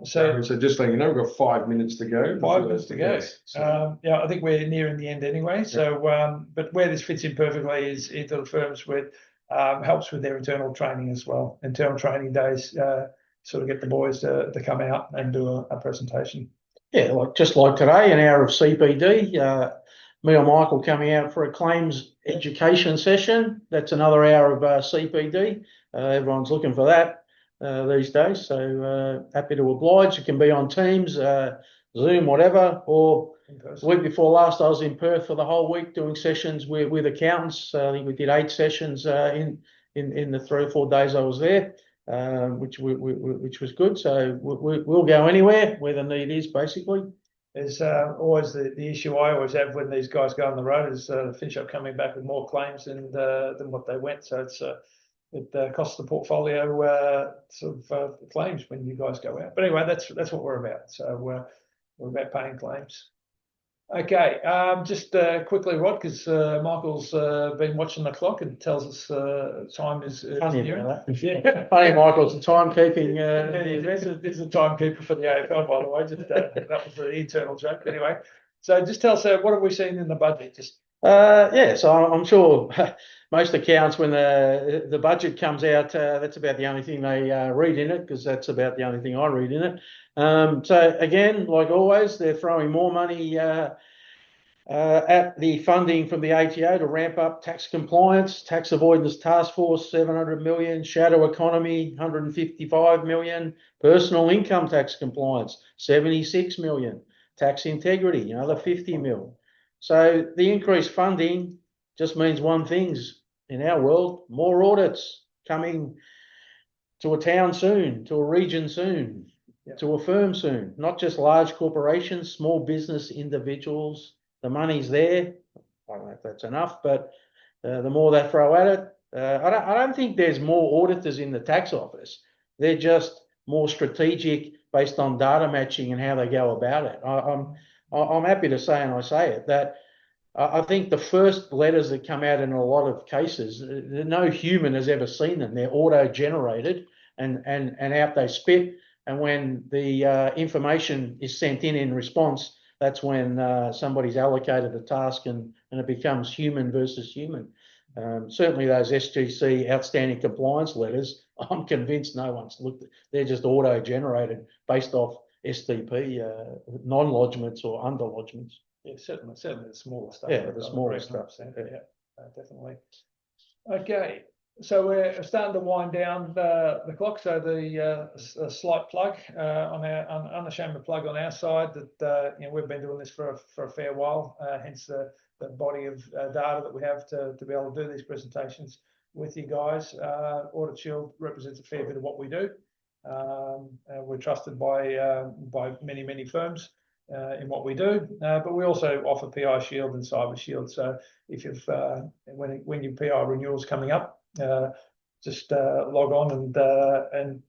So just letting you know, we've got 5 minutes to go. 5 minutes to go. Yes, so. Yeah, I think we're nearing the end anyway. So, but where this fits in perfectly is into the firms with helps with their internal training as well. Internal training days, sort of get the boys to come out and do a presentation. Yeah, just like today, an hour of CPD. Me or Michael coming out for a claims education session. That's another hour of CPD. Everyone's looking for that these days. So happy to oblige. It can be on Teams, Zoom, whatever. Or the week before last, I was in Perth for the whole week doing sessions with accountants. I think we did 8 sessions in the 3 or 4 days I was there, which was good. So we'll go anywhere where the need is, basically. There's always the issue I always have when these guys go on the road is finish up coming back with more claims than what they went. So it costs the portfolio claims when you guys go out. But anyway, that's what we're about. So we're about paying claims. Okay, just quickly, Rod, because Michael's been watching the clock and tells us time is funny about that. Yeah. Funny, Michael's a timekeeping. There's a timekeeper for the AFL, by the way. Just that was the internal joke. Anyway, so just tell us what have we seen in the budget? Just so I'm sure most accounts, when the budget comes out, that's about the only thing they read in it, because that's about the only thing I read in it. So again, like always, they're throwing more money at the funding from the ATO to ramp up tax compliance, tax avoidance task force, 700 million, shadow economy, 155 million, personal income tax compliance, 76 million, tax integrity, another 50 million. So the increased funding just means one thing in our world: more audits coming to a town soon, to a region soon, to a firm soon. Not just large corporations, small business individuals. The money's there. I don't know if that's enough, but the more they throw at it, I don't think there's more auditors in the tax office. They're just more strategic based on data matching and how they go about it. I'm happy to say, and I say it, that I think the first letters that come out in a lot of cases, no human has ever seen them. They're auto-generated and out they spit. And when the information is sent in response, that's when somebody's allocated a task and it becomes human versus human. Certainly those SGC outstanding compliance letters, I'm convinced no one's looked at. They're just auto-generated based off SDP non-lodgements or under-lodgements. Yeah, certainly the smaller stuff. Yeah, the smaller stuff. Yeah, definitely. Okay, so we're starting to wind down the clock. So a slight plug unashamed plug on our side that we've been doing this for a fair while. Hence the body of data that we have to be able to do these presentations with you guys. Audit Shield represents a fair bit of what we do. We're trusted by many firms in what we do, but we also offer PI Shield and Cyber Shield. So if you've when your PI renewal is coming up, just log on and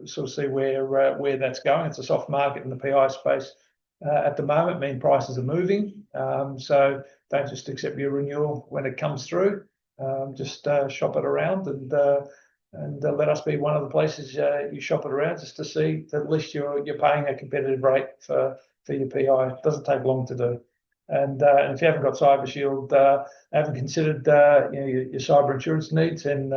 sort of see where that's going. It's a soft market in the PI space at the moment. Mean prices are moving, so don't just accept your renewal when it comes through. Just shop it around and let us be one of the places you shop it around, just to see that at least you're paying a competitive rate for your PI. It doesn't take long to do. And if you haven't got Cyber Shield, haven't considered your cyber insurance needs, and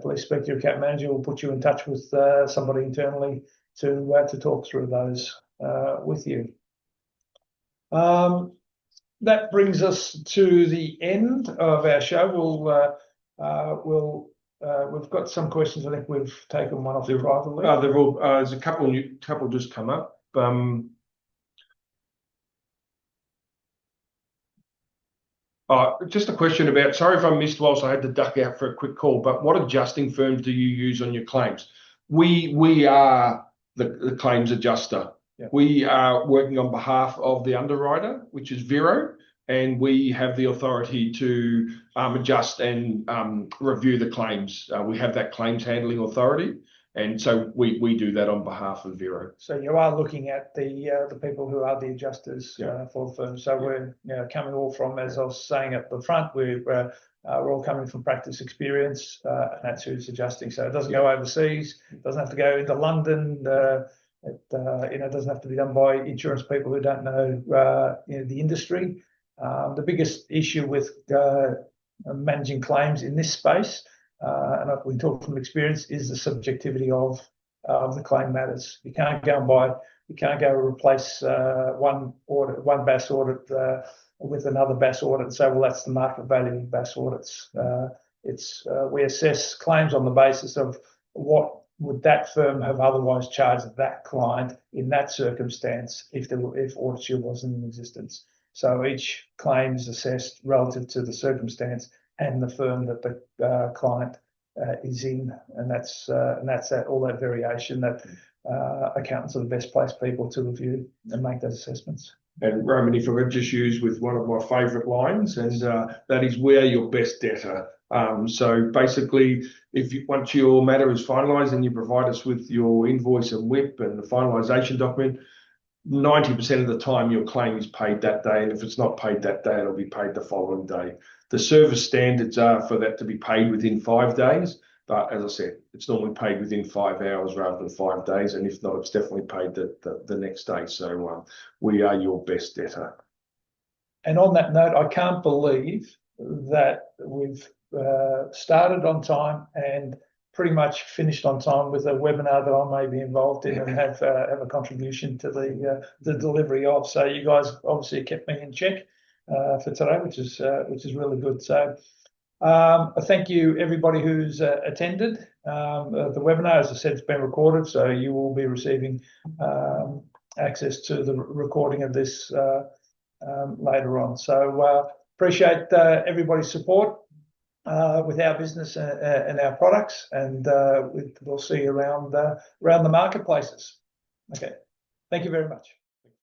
please speak to your account manager. We'll put you in touch with somebody internally to talk through those with you. That brings us to the end of our show. We've got some questions. I think we've taken one off privately. There's a couple just come up. Just a question about, sorry if I missed whilst I had to duck out for a quick call, but what adjusting firms do you use on your claims? We are the claims adjuster. Yeah. We are working on behalf of the underwriter, which is Vero, and we have the authority to adjust and review the claims. We have that claims handling authority, and so we do that on behalf of Vero. So you are looking at the people who are the adjusters for the firm. So we're coming all from, as I was saying at the front, we're all coming from practice experience, and that's who's adjusting. So it doesn't go overseas. It doesn't have to go into London. It doesn't have to be done by insurance people who don't know the industry. The biggest issue with managing claims in this space, and we talk from experience, is the subjectivity of the claim matters. You can't go replace one BAS audit with another BAS audit and say, well, that's the market value of BAS audits. We assess claims on the basis of what would that firm have otherwise charged that client in that circumstance if Audit Shield wasn't in existence. So each claim is assessed relative to the circumstance and the firm that the client is in, and that's all that variation that accountants are the best placed people to review and make those assessments. And Roman, if I could just use with one of my favourite lines, and that is, we're your best debtor. So basically, once your matter is finalised and you provide us with your invoice and WIP and the finalisation document, 90% of the time your claim is paid that day, and if it's not paid that day, it'll be paid the following day. The service standards are for that to be paid within 5 days, but as I said, it's normally paid within 5 hours rather than 5 days, and if not, it's definitely paid the next day. So we are your best debtor. And on that note, I can't believe that we've started on time and pretty much finished on time with a webinar that I may be involved in and have a contribution to the delivery of. So you guys obviously kept me in check for today, which is really good. So thank you everybody who's attended the webinar. As I said, it's been recorded, so you will be receiving access to the recording of this later on. So appreciate everybody's support with our business and our products, and we'll see you around the marketplaces. Okay, thank you very much.